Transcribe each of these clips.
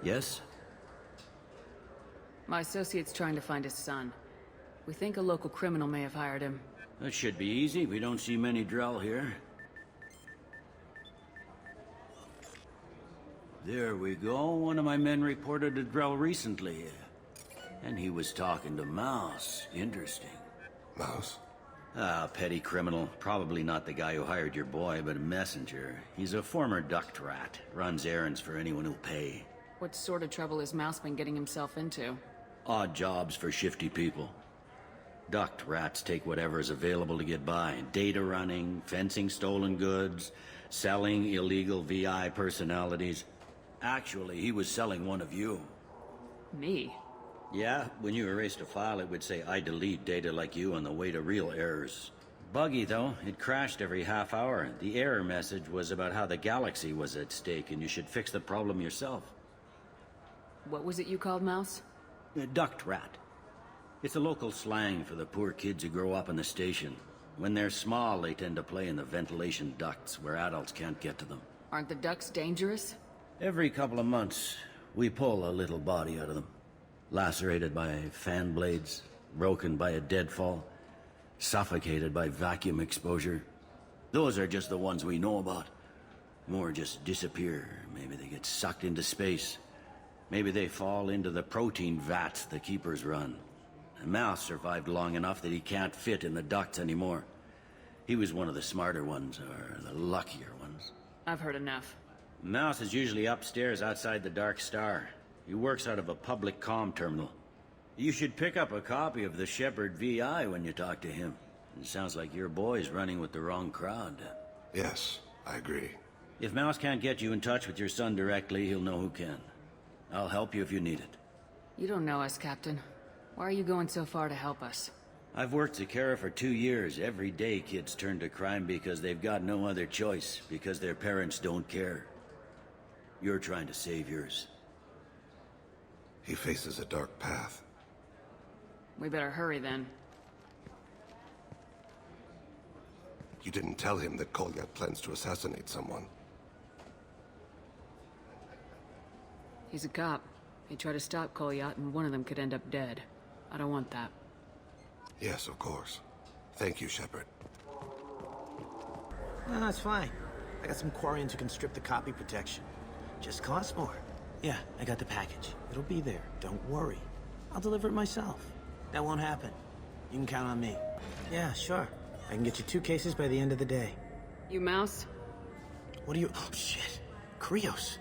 Yes? My associate's trying to find his son. We think a local criminal may have hired him. That should be easy. We don't see many Drell here. There we go. One of my men reported a Drell recently. And he was talking to Mouse. Interesting. Mouse? Ah, petty criminal. Probably not the guy who hired your boy, but a messenger. He's a former duct rat. Runs errands for anyone who'll pay. What sort of trouble has Mouse been getting himself into? Odd jobs for shifty people. Duct rats take whatever is available to get by. Data running, fencing stolen goods, selling illegal VI personalities. Actually, he was selling one of you. Me? Yeah, when you erased a file, it would say, I delete data like you on the way to real errors. Buggy, though. It crashed every half hour. The error message was about how the galaxy was at stake, and you should fix the problem yourself. What was it you called Mouse? A duct rat. It's a local slang for the poor kids who grow up in the station. When they're small, they tend to play in the ventilation ducts where adults can't get to them. Aren't the ducks dangerous? Every couple of months, we pull a little body out of them. Lacerated by fan blades, broken by a deadfall, suffocated by vacuum exposure. Those are just the ones we know about. More just disappear. Maybe they get sucked into space. Maybe they fall into the protein vats the keepers run. And Mouse survived long enough that he can't fit in the ducts anymore. He was one of the smarter ones, or the luckier ones. I've heard enough. Mouse is usually upstairs outside the Dark Star. He works out of a public comm terminal. You should pick up a copy of the Shepard VI when you talk to him. It sounds like your boy's running with the wrong crowd. Yes, I agree. If Mouse can't get you in touch with your son directly, he'll know who can. I'll help you if you need it. You don't know us, Captain. Why are you going so far to help us? I've worked Zakera for 2 years. Every day kids turn to crime because they've got no other choice, because their parents don't care. You're trying to save yours. He faces a dark path. We better hurry then. You didn't tell him that Colят plans to assassinate someone. He's a cop. He'd try to stop Colят and one of them could end up dead. I don't want that. Yes, of course. Thank you, Shepard. No, it's fine. I got some Quarians who can strip the copy protection. Just costs more. Yeah, I got the package. It'll be there. Don't worry. I'll deliver it myself. That won't happen. You can count on me. Yeah, sure. I can get you 2 cases by the end of the day. You Mouse? What are you... Oh, shit. Krios.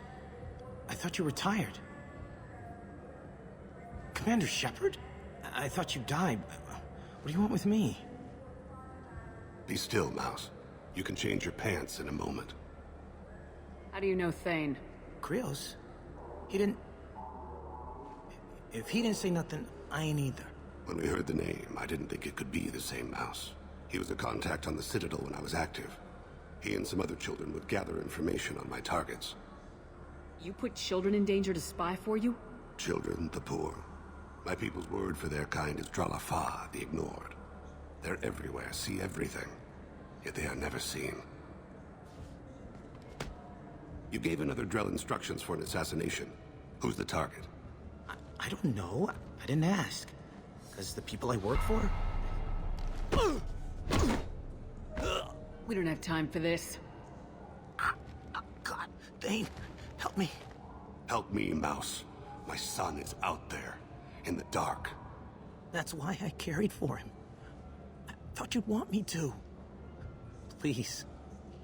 I thought you retired. Commander Shepard? I thought you died. What do you want with me? Be still, Mouse. You can change your pants in a moment. How do you know Thane? Krios? He didn't... If he didn't say nothing, I ain't either. When we heard the name, I didn't think it could be the same Mouse. He was a contact on the Citadel when I was active. He and some other children would gather information on my targets. You put children in danger to spy for you? Children, the poor. My people's word for their kind is Dralafa, the ignored. They're everywhere, see everything. Yet they are never seen. You gave another Drell instructions for an assassination. Who's the target? I don't know. I didn't ask. Because the people I work for? We don't have time for this. God, Thane, help me. Help me, Mouse. My son is out there, in the dark. That's why I carried for him. I thought you'd want me to. Please.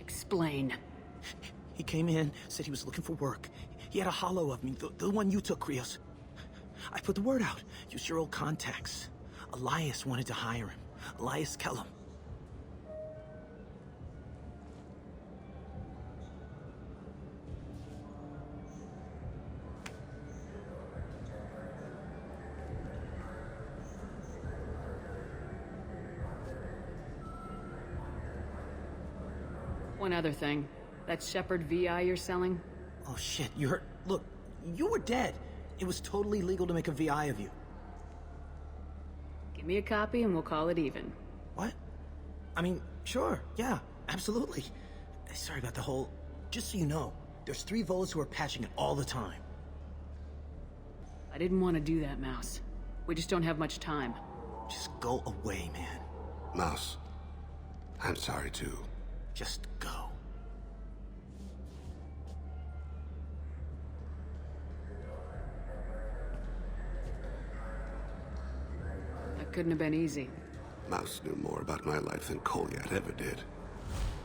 Explain. He came in, said he was looking for work. He had a hollow of me, the one you took, Krios. I put the word out. Used your old contacts. Elias wanted to hire him. Elias Kellum. One other thing. That Shepard VI you're selling? Oh shit, you hurt. Look, you were dead. It was totally legal to make a VI of you. Give me a copy and we'll call it even. What? I mean, sure, yeah, absolutely. Sorry about the whole... Just so you know, there's 3 Volas who are patching it all the time. I didn't want to do that, Mouse. We just don't have much time. Just go away, man. Mouse, I'm sorry too. Just go. That couldn't have been easy. Mouse knew more about my life than Colят ever did.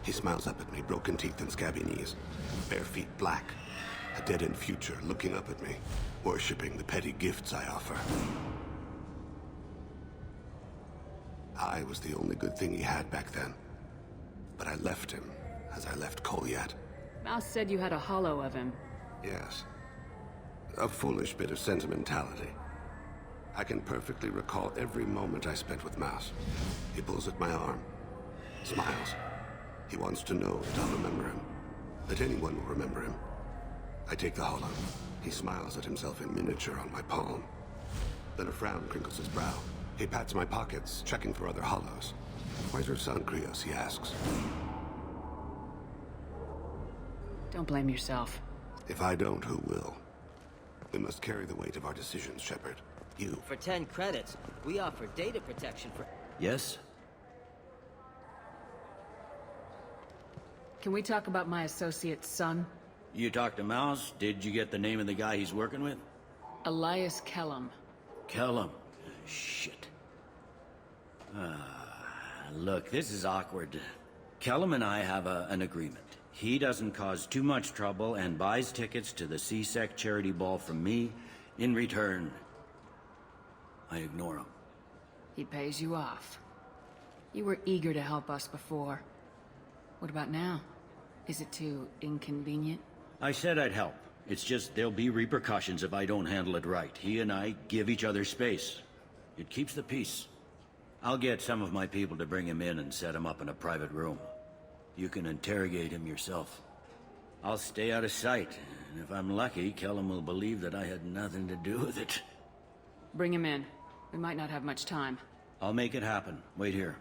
He smiles up at me, broken teeth and scabby knees, bare feet black, a dead-end future looking up at me, worshipping the petty gifts I offer. I was the only good thing he had back then. But I left him, as I left Colят. Mouse said you had a hollow of him. Yes. A foolish bit of sentimentality. I can perfectly recall every moment I spent with Mouse. He pulls at my arm, smiles. He wants to know that I'll remember him, that anyone will remember him. I take the hollow. He smiles at himself in miniature on my palm. Then a frown crinkles his brow. He pats my pockets, checking for other hollows. Where's your son, Krios? He asks. Don't blame yourself. If I don't, who will? We must carry the weight of our decisions, Shepard. You. For 10 credits, we offer data protection for... Yes? Can we talk about my associate's son? You talked to Mouse? Did you get the name of the guy he's working with? Elias Kellum. Kellum. Shit. Look, this is awkward. Kellum and I have an agreement. He doesn't cause too much trouble and buys tickets to the C-Sec charity ball from me. In return, I ignore him. He pays you off. You were eager to help us before. What about now? Is it too inconvenient? I said I'd help. It's just there'll be repercussions if I don't handle it right. He and I give each other space. It keeps the peace. I'll get some of my people to bring him in and set him up in a private room. You can interrogate him yourself. I'll stay out of sight, and if I'm lucky, Kellum will believe that I had nothing to do with it. Bring him in. We might not have much time. I'll make it happen. Wait here.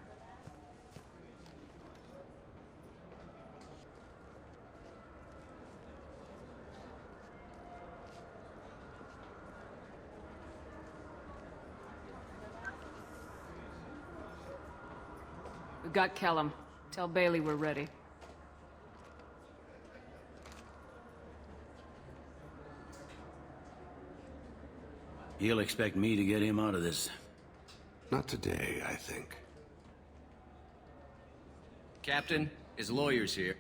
We've got Kellum. Tell Bailey we're ready. He'll expect me to get him out of this. Not today, I think. Captain, his lawyer's here.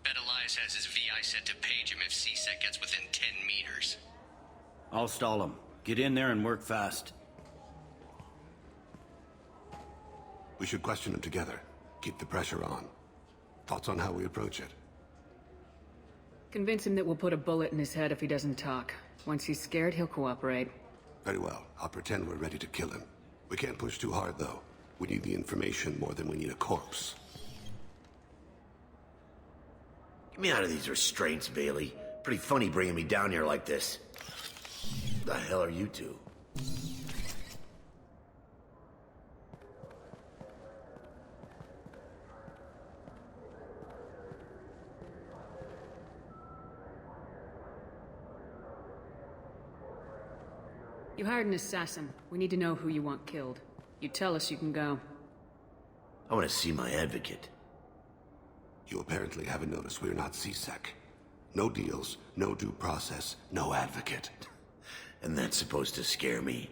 Bet Elias has his VI set to page him if C-Sec gets within 10 meters. I'll stall him. Get in there and work fast. We should question him together. Keep the pressure on. Thoughts on how we approach it? Convince him that we'll put a bullet in his head if he doesn't talk. Once he's scared, he'll cooperate. Very well. I'll pretend we're ready to kill him. We can't push too hard, though. We need the information more than we need a corpse. Get me out of these restraints, Bailey. Pretty funny bringing me down here like this. The hell are you two? You hired an assassin. We need to know who you want killed. You tell us, you can go. I want to see my advocate. You apparently haven't noticed we're not C-Sec. No deals, no due process, no advocate. And that's supposed to scare me.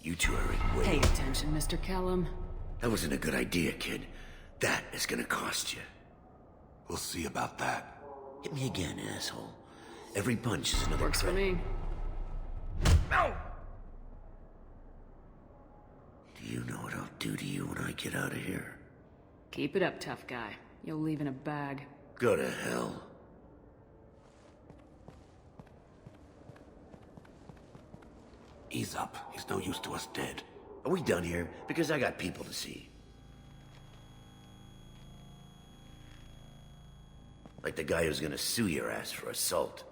You two are in Pay way. attention, Mr. Kellum. That wasn't a good idea, kid. That is gonna cost you. We'll see about that. Hit me again, asshole. Every punch is another Works for threat. me. No! Do you know what I'll do to you when I get out of here? Keep it up, tough guy. You'll leave in a bag. Go to hell. Ease up. He's no use to us dead. Are we done here? Because I got people to see. Like the guy who's gonna sue your ass for assault.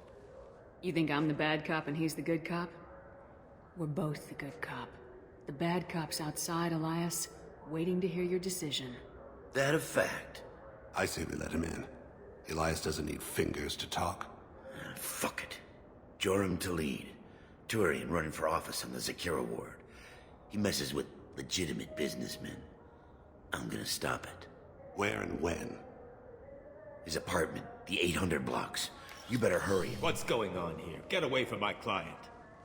You think I'm the bad cop and he's the good cop? We're both the good cop. The bad cop's outside, Elias, waiting to hear your decision. That a fact? I say we let him in. Elias doesn't need fingers to talk. Fuck it. Joram to lead. Turian running for office on the Zakira ward. He messes with legitimate businessmen. I'm gonna stop it. Where and when? His apartment, the 800 blocks. You better hurry. What's going on here? Get away from my client.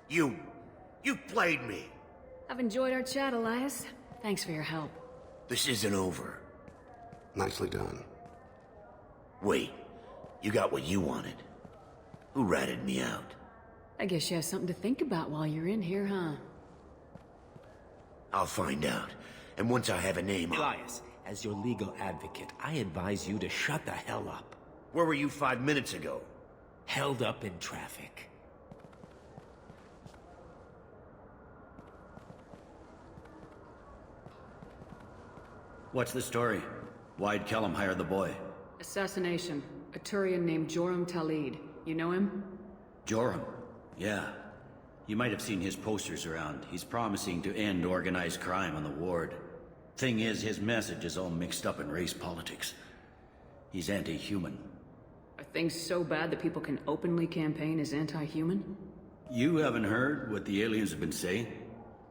You played me. I've enjoyed our chat, Elias. Thanks for your help. This isn't over. Nicely done. Wait, you got what you wanted. Who ratted me out? I guess you have something to think about while you're in here, huh? I'll find out. And once I have a name, Elias, as your legal advocate, I advise you to shut the hell up. Where were you 5 minutes ago? Held up in traffic. What's the story? Why'd Kellum hire the boy? Assassination. A Turian named Joram Talid. You know him? Joram? Yeah. You might have seen his posters around. He's promising to end organized crime on the ward. Thing is, his message is all mixed up in race politics. He's anti-human. Are things so bad that people can openly campaign as anti-human? You haven't heard what the aliens have been saying?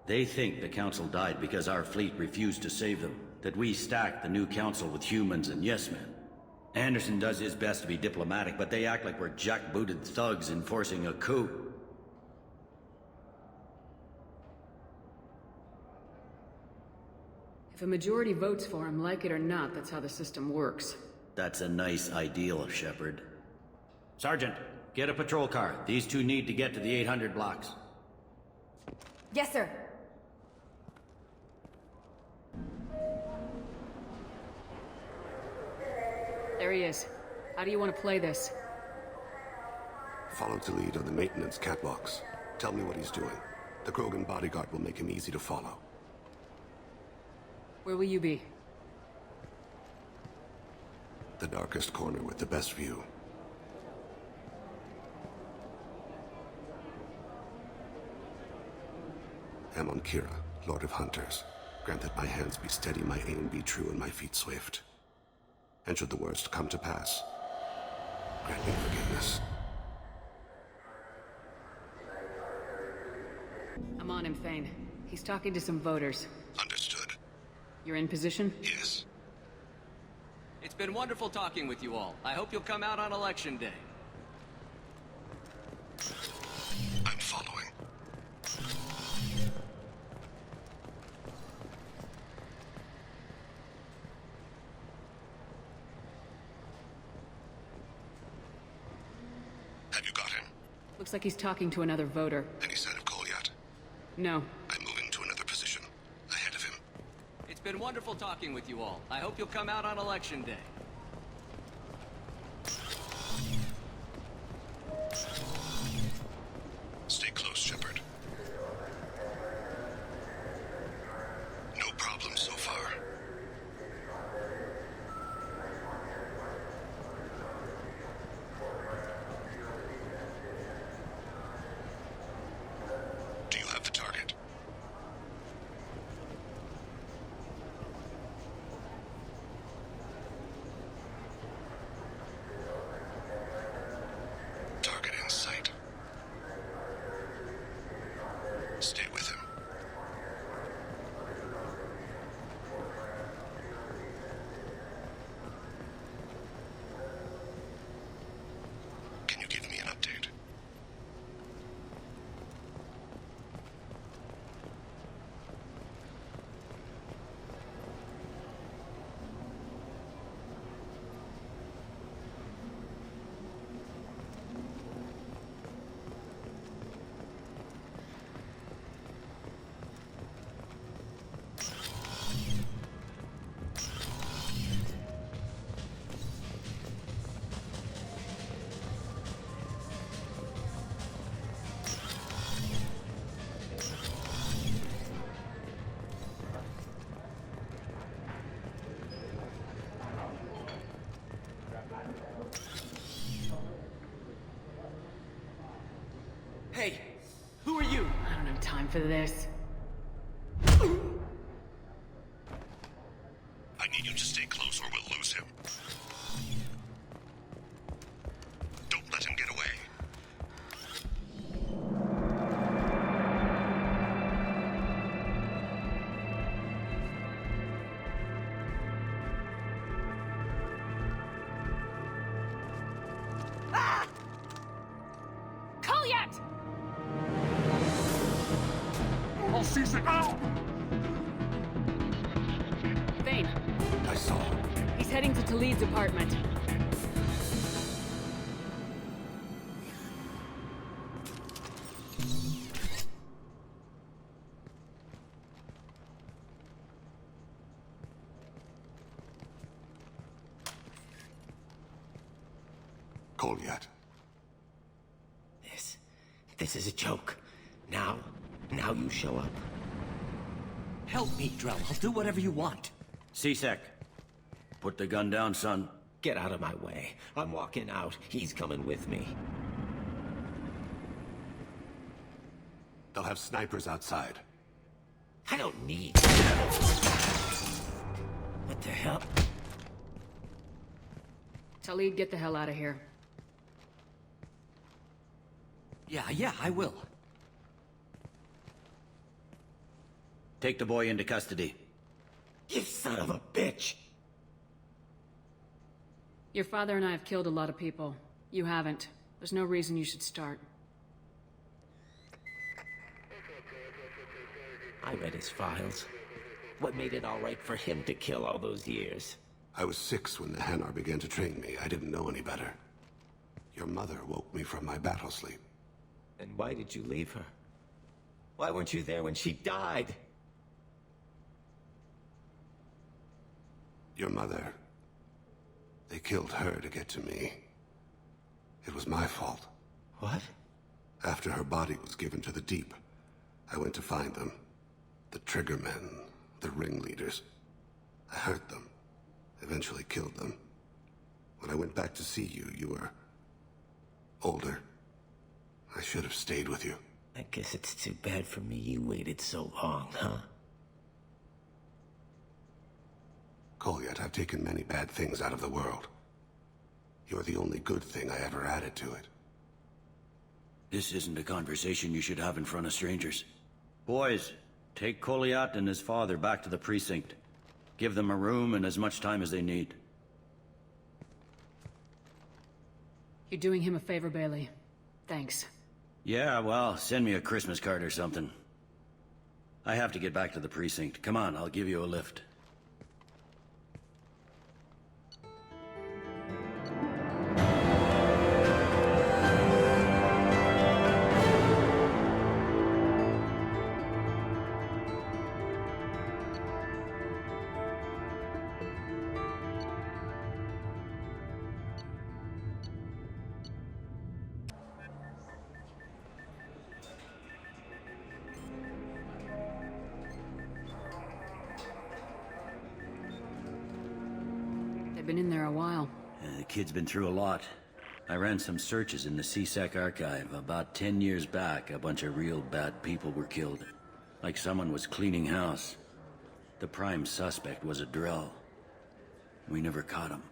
They think the council died because our fleet refused to save them. That we stacked the new council with humans and yes-men. Anderson does his best to be diplomatic, but they act like we're jackbooted thugs enforcing a coup. If a majority votes for him, like it or not, that's how the system works. That's a nice ideal, Shepard. Sergeant, get a patrol car. These two need to get to the 800 blocks. Yes, sir. There he is. How do you want to play this? Follow the lead on the maintenance catwalks. Tell me what he's doing. The Krogan bodyguard will make him easy to follow. Where will you be? The darkest corner with the best view. Amon Kira, Lord of Hunters. Grant that my hands be steady, my aim be true, and my feet swift. And should the worst come to pass, grant me forgiveness. I'm on him, Thane. He's talking to some voters. Understood. You're in position? Yes. It's been wonderful talking with you all. I hope you'll come out on election day. I'm following. Have you got him? Looks like he's talking to another voter. Any sign of Colят? No. I'm moving to another position. Ahead of him. It's been wonderful talking with you all. I hope you'll come out on election day. Stay close, Shepard. No problem so far. Do you have the target? Target in sight. Stay with him. Can you give me an update? Hey, who are you? I don't have time for this. I need you to stay close or we'll lose him. Don't let him get away. hell, C-Sec? Ow! Thane, I saw him. he's heading to Talid's apartment. Colят. This is a joke. Now you show up. Help me, Drell. I'll do whatever you want. C-Sec, put the gun down, son. Get out of my way. I'm walking out. He's coming with me. They'll have snipers outside. I don't need... What the hell? Talid, get the hell out of here. Yeah, I will. Take the boy into custody. You son of a bitch! Your father and I have killed a lot of people. You haven't. There's no reason you should start. I read his files. What made it all right for him to kill all those years? I was 6 when the Hanar began to train me. I didn't know any better. Your mother woke me from my battle sleep. And why did you leave her? Why weren't you there when she died? Your mother... They killed her to get to me. It was my fault. What? After her body was given to the Deep, I went to find them. The Triggermen, the ringleaders. I hurt them. Eventually killed them. When I went back to see you, you were... older. I should have stayed with you. I guess it's too bad for me you waited so long, huh? Colят, I've taken many bad things out of the world. You're the only good thing I ever added to it. This isn't a conversation you should have in front of strangers. Boys, take Colят and his father back to the precinct. Give them a room and as much time as they need. You're doing him a favor, Bailey. Thanks. Yeah, well, send me a Christmas card or something. I have to get back to the precinct. Come on, I'll give you a lift. They've been in there a while. The kid's been through a lot. I ran some searches in the C-Sec archive. About 10 years back, a bunch of real bad people were killed. Like someone was cleaning house. The prime suspect was a Drell. We never caught him.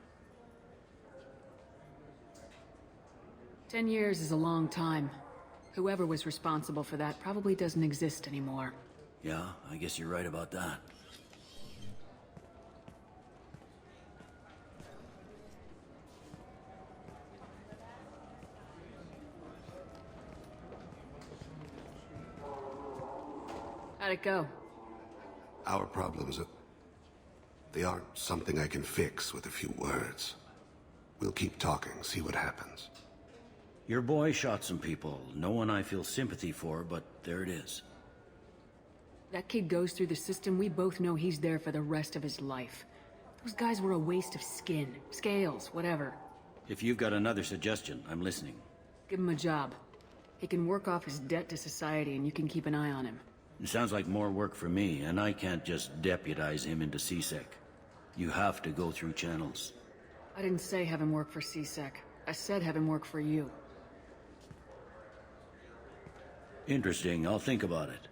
10 years is a long time. Whoever was responsible for that probably doesn't exist anymore. Yeah, I guess you're right about that. How'd it go? Our problems, they aren't something I can fix with a few words. We'll keep talking, see what happens. Your boy shot some people. No one I feel sympathy for, but there it is. That kid goes through the system, we both know he's there for the rest of his life. Those guys were a waste of skin, scales, whatever. If you've got another suggestion, I'm listening. Give him a job. He can work off his debt to society and you can keep an eye on him. It sounds like more work for me, and I can't just deputize him into C-Sec. You have to go through channels. I didn't say have him work for C-Sec. I said have him work for you. Interesting. I'll think about it.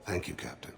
Thank you, Captain.